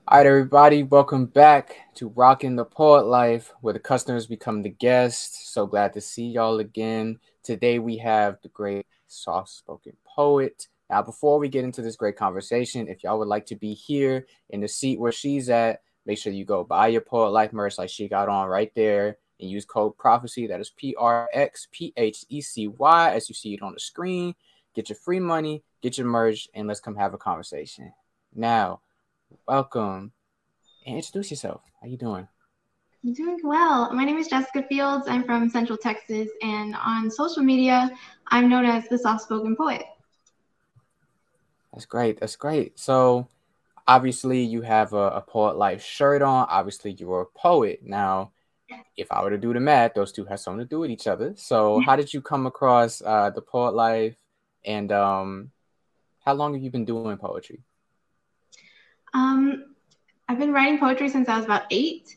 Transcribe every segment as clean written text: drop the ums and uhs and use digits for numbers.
All right, everybody, welcome back to Rockin' the Poet Life, where the customers become the guests. So glad to see y'all again. Today we have the great soft-spoken poet. Now, before we get into this great conversation, if y'all would like to be here in the seat where she's at, make sure you go buy your Poet Life merch like she got on right there and use code PROPHECY. That is PRXPHECY, as you see it on the screen. Get your free money, get your merch, and let's come have a conversation. Now, welcome and introduce yourself. How you doing? I'm doing well. My name is Jessica Fields. I'm from Central Texas, and on social media, I'm known as the soft-spoken poet. That's great. That's great. So obviously you have a Poet Life shirt on. Obviously you're a poet. Now, if I were to do the math, those two have something to do with each other. So how did you come across the Poet Life, and how long have you been doing poetry? I've been writing poetry since I was about 8,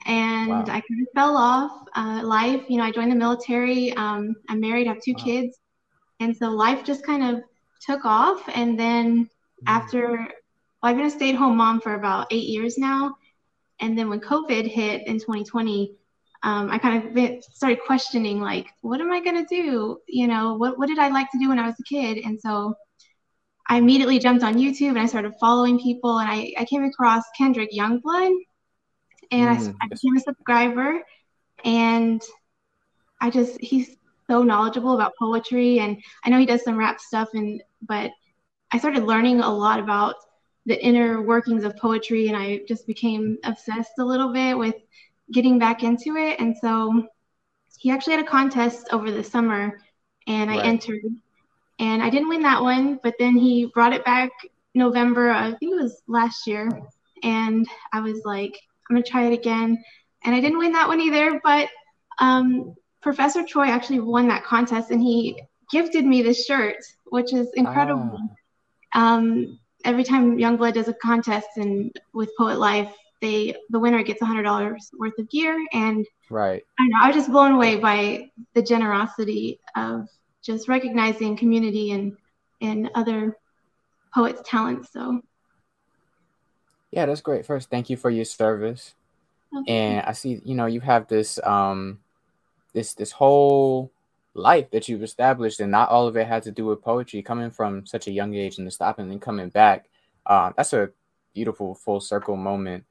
and Wow. I kind of fell off life. I joined the military. I'm married. I have 2 Wow. kids, and so life just kind of took off. And then I've been a stay-at-home mom for about 8 years now. And then when COVID hit in 2020, I kind of started questioning, like, what am I going to do? What did I like to do when I was a kid? And so I immediately jumped on YouTube and I started following people, and I came across Kendrick Youngblood, and I became a subscriber, and he's so knowledgeable about poetry, and I know he does some rap stuff, but I started learning a lot about the inner workings of poetry, and I just became obsessed a little bit with getting back into it. And so he actually had a contest over the summer, and I entered, and I didn't win that one, but then he brought it back November, I think it was last year, and I was like, I'm gonna try it again, and I didn't win that one either, but Professor Troy actually won that contest, and he gifted me this shirt, which is incredible. Every time Youngblood does a contest and with Poet Life, the winner gets $100 worth of gear, and I don't know, I was just blown away by the generosity of just recognizing community and other poets' talents. So yeah, that's great. First, thank you for your service. And I see, you have this this whole life that you've established, and not all of it had to do with poetry. Coming from such a young age and then stopping and coming back, that's a beautiful full circle moment.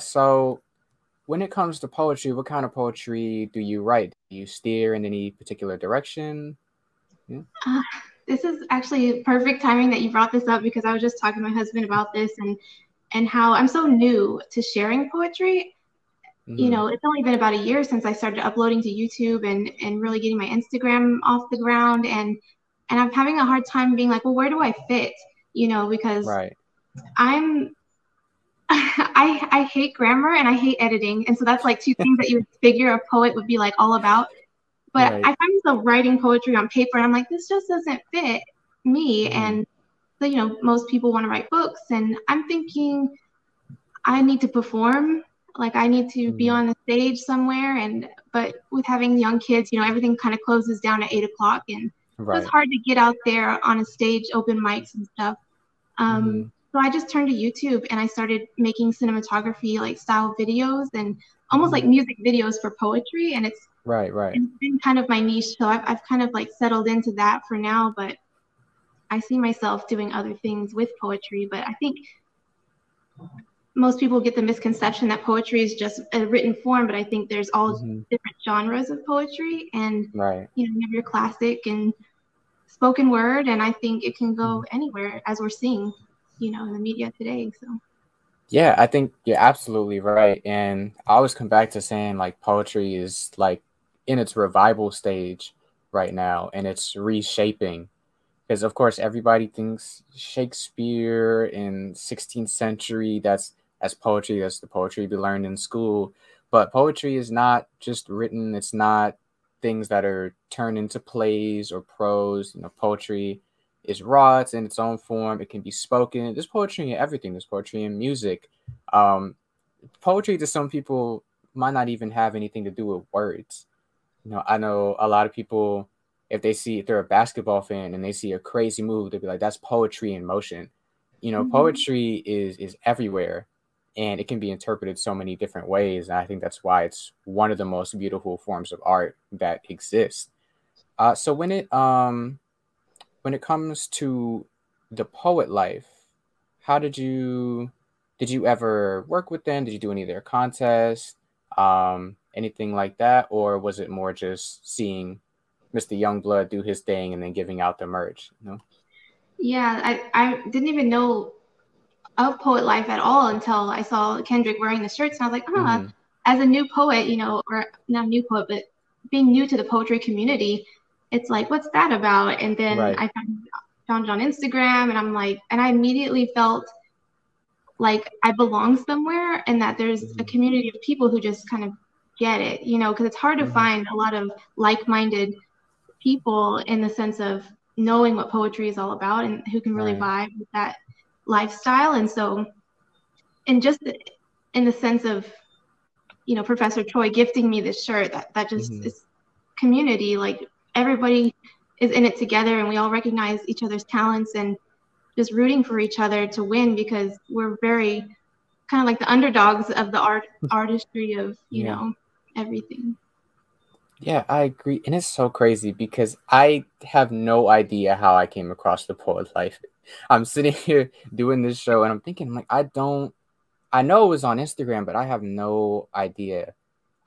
So when it comes to poetry, what kind of poetry do you write? Do you steer in any particular direction? Yeah. This is actually perfect timing that you brought this up, because I was just talking to my husband about this and how I'm so new to sharing poetry. It's only been about a year since I started uploading to YouTube and really getting my Instagram off the ground, and I'm having a hard time being like, well, where do I fit? Because I hate grammar and I hate editing, and so that's like 2 things that you would figure a poet would be like all about. But I find myself writing poetry on paper, and I'm like, this just doesn't fit me. And so, most people want to write books, and I'm thinking I need to perform. Like, I need to be on a stage somewhere. But with having young kids, everything kind of closes down at 8 o'clock, and so it's hard to get out there on a stage, open mics and stuff. So I just turned to YouTube and I started making cinematography like style videos, and almost like music videos for poetry. And it's been kind of my niche. So I've kind of like settled into that for now, but I see myself doing other things with poetry. But I think most people get the misconception that poetry is just a written form, but I think there's all different genres of poetry, and you have your classic and spoken word, and I think it can go anywhere, as we're seeing, in the media today. So yeah, I think you're absolutely right. And I always come back to saying, like, poetry is like in its revival stage right now, and it's reshaping. Because of course everybody thinks Shakespeare in 16th century, that's poetry, that's the poetry we learned in school. But poetry is not just written, it's not things that are turned into plays or prose. Poetry is raw, it's in its own form, it can be spoken. There's poetry in everything, there's poetry in music. Poetry to some people might not even have anything to do with words. I know a lot of people, if they're a basketball fan and they see a crazy move, they'll be like, that's poetry in motion. You know, Mhm. poetry is everywhere, and it can be interpreted so many different ways. And I think that's why it's one of the most beautiful forms of art that exists. So when it comes to the poet life, how did you ever work with them? Did you do any of their contests, anything like that, or was it more just seeing Mr. Youngblood do his thing and then giving out the merch? You know? Yeah, I didn't even know of Poet Life at all until I saw Kendrick wearing the shirts, and I was like, huh, Mm-hmm. as a new poet, or not new poet, but being new to the poetry community, it's like, what's that about? And then Right. I found it on Instagram, and I'm like, and I immediately felt like I belong somewhere, and that there's a Mm-hmm. community of people who just kind of get it, because it's hard to Mm-hmm. find a lot of like-minded people in the sense of knowing what poetry is all about and who can really Right. vibe with that lifestyle. And so, and just in the sense of, Professor Troy gifting me this shirt, that just Mm-hmm. is community. Like everybody is in it together, and we all recognize each other's talents and just rooting for each other to win, because we're very kind of like the underdogs of the artistry of, Yeah. everything. Yeah, I agree. And it's so crazy because I have no idea how I came across the poet life. I'm sitting here doing this show and I'm thinking, like, I know it was on Instagram, but I have no idea.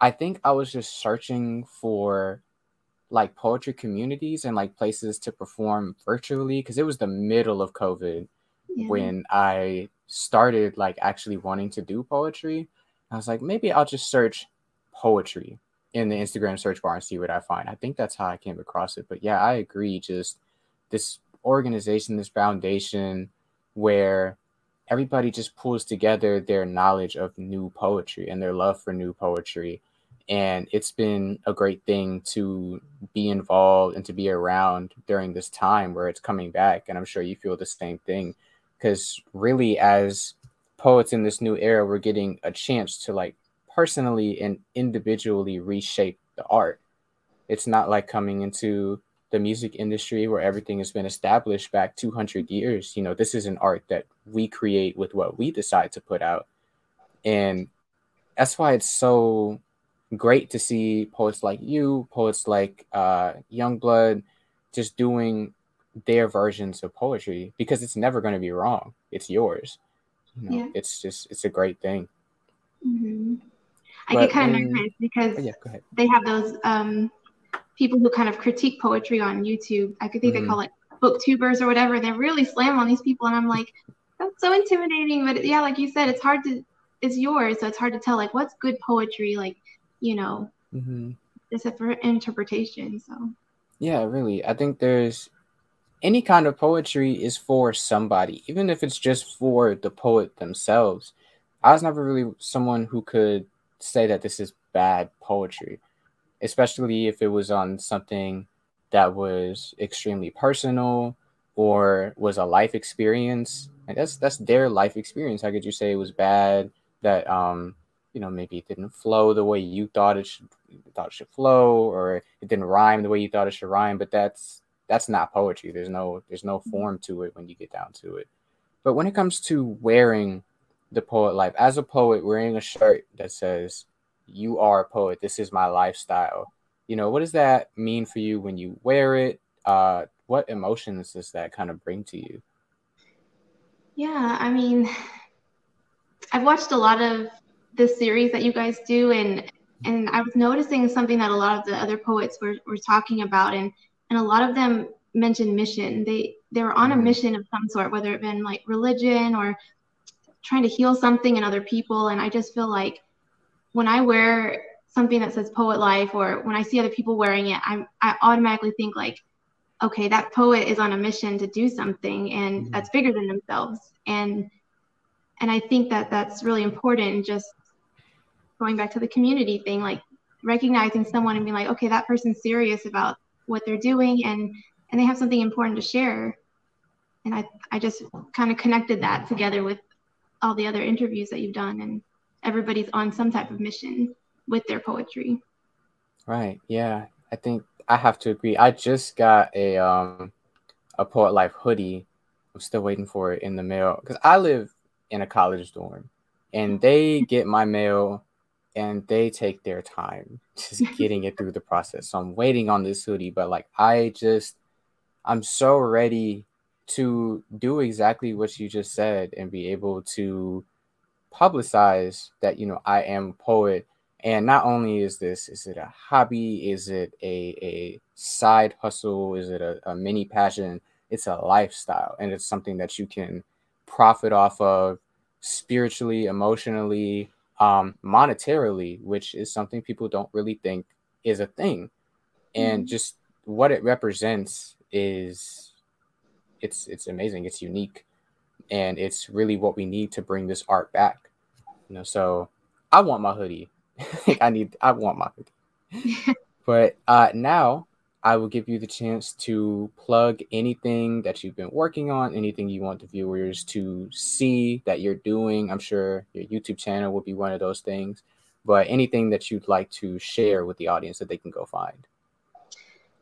I think I was just searching for like poetry communities and like places to perform virtually because it was the middle of COVID Yeah. when I started like actually wanting to do poetry. I was like, maybe I'll just search poetry in the Instagram search bar and see what I find. I think that's how I came across it. But yeah, I agree. Just this organization, this foundation where everybody just pulls together their knowledge of new poetry and their love for new poetry. And it's been a great thing to be involved and to be around during this time where it's coming back. And I'm sure you feel the same thing because really as poets in this new era we're getting a chance to like personally and individually reshape the art. It's not like coming into the music industry where everything has been established back 200 years. You know, this is an art that we create with what we decide to put out. And that's why it's so great to see poets like you, poets like Youngblood, just doing their versions of poetry because it's never going to be wrong. It's yours. You know, Yeah. it's a great thing. Hmm. I get But kind of when, nervous because oh yeah, go ahead. they have those people who kind of critique poetry on YouTube. I could think they Mm-hmm. call it booktubers or whatever. They really slam on these people, and I'm like, that's so intimidating. But yeah, like you said, it's yours, so it's hard to tell like what's good poetry, like you know, Mm-hmm. it's a for interpretation. So Yeah, really. I think there's any kind of poetry is for somebody, even if it's just for the poet themselves. I was never really someone who could say that this is bad poetry, especially if it was on something that was extremely personal or was a life experience. And that's their life experience. How could you say it was bad that maybe it didn't flow the way you thought it should flow, or it didn't rhyme the way you thought it should rhyme? But that's not poetry. There's no form to it when you get down to it. But when it comes to wearing the poet life, as a poet, wearing a shirt that says, "You are a poet. This is my lifestyle." What does that mean for you when you wear it? What emotions does that kind of bring to you? yeah, I mean, I've watched a lot of the series that you guys do, and I was noticing something that a lot of the other poets were talking about, and a lot of them mentioned mission. They were on a Mm-hmm. mission of some sort, whether it been like religion or trying to heal something in other people. And I just feel like when I wear something that says poet life, or when I see other people wearing it, I automatically think like, okay, that poet is on a mission to do something, and Mm-hmm. that's bigger than themselves. And I think that that's really important. Just going back to the community thing, like recognizing someone and being like, okay, that person's serious about what they're doing, and they have something important to share. And I just kind of connected that together with all the other interviews that you've done, and everybody's on some type of mission with their poetry. Right. Yeah. I think I have to agree. I just got a Poet Life hoodie I'm still waiting for it in the mail because I live in a college dorm, and they get my mail, and they take their time just getting it through the process. So I'm waiting on this hoodie, but like I'm so ready to do exactly what you just said and be able to publicize that, you know, I am a poet. And not only is it a hobby, is it a side hustle, is it a mini passion? It's a lifestyle, and it's something that you can profit off of spiritually, emotionally, monetarily, which is something people don't really think is a thing. And Mhm. just what it represents is it's amazing, it's unique, and it's really what we need to bring this art back. You know, so I want my hoodie. Like I want my hoodie. But now I will give you the chance to plug anything that you've been working on, anything you want the viewers to see that you're doing. I'm sure your YouTube channel will be one of those things, but anything that you'd like to share with the audience that they can go find.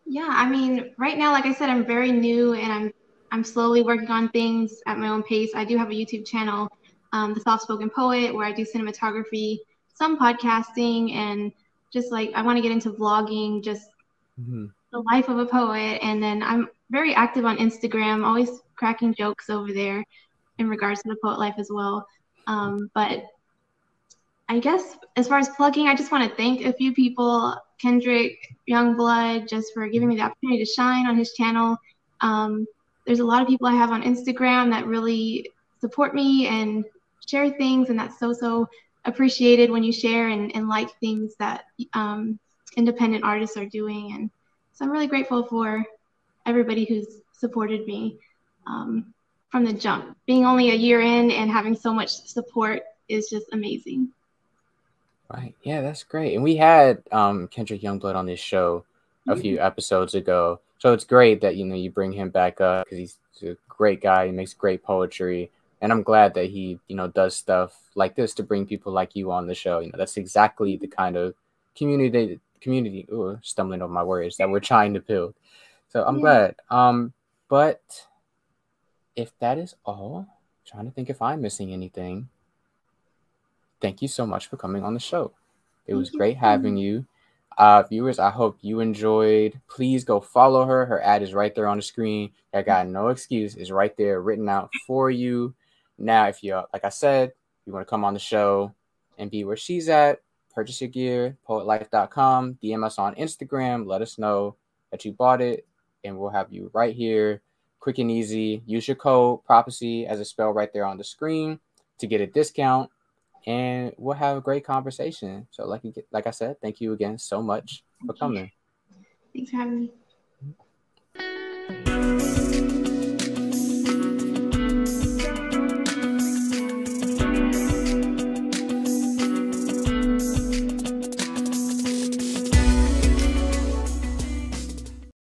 Yeah, I mean, right now, like I said, I'm very new and I'm slowly working on things at my own pace. I do have a YouTube channel, The Soft Spoken Poet, where I do cinematography, some podcasting, and just like I want to get into vlogging, just Mm-hmm. the life of a poet. And then I'm very active on Instagram, always cracking jokes over there in regards to the poet life as well. But I guess as far as plugging, I just want to thank a few people, Kendrick Youngblood, just for giving me the opportunity to shine on his channel. Um, there's a lot of people I have on Instagram that really support me and share things, and that's so appreciated when you share and like things that independent artists are doing. And so I'm really grateful for everybody who's supported me from the jump. Being only a year in and having so much support is just amazing. Right. Yeah, that's great. And we had Kendrick Youngblood on this show a Yeah. few episodes ago. So it's great that, you know, you bring him back up because he's a great guy. He makes great poetry. And I'm glad that he, you know, does stuff like this to bring people like you on the show. You know, that's exactly the kind of stumbling over my words, that we're trying to build. So I'm Yeah. glad. But if that is all, I'm trying to think if I'm missing anything. Thank you so much for coming on the show. It was Thank you great so having much. you. Viewers, I hope you enjoyed. Please go follow her. Her ad is right there on the screen. I got no excuse. It's right there written out for you. Now, if you, like I said, you want to come on the show and be where she's at, purchase your gear, poetlife.com, DM us on Instagram, let us know that you bought it, and we'll have you right here, quick and easy. Use your code prophecy as a spell right there on the screen to get a discount, and we'll have a great conversation. So, like I said, thank you again so much for Thank you. coming. Thanks for having me.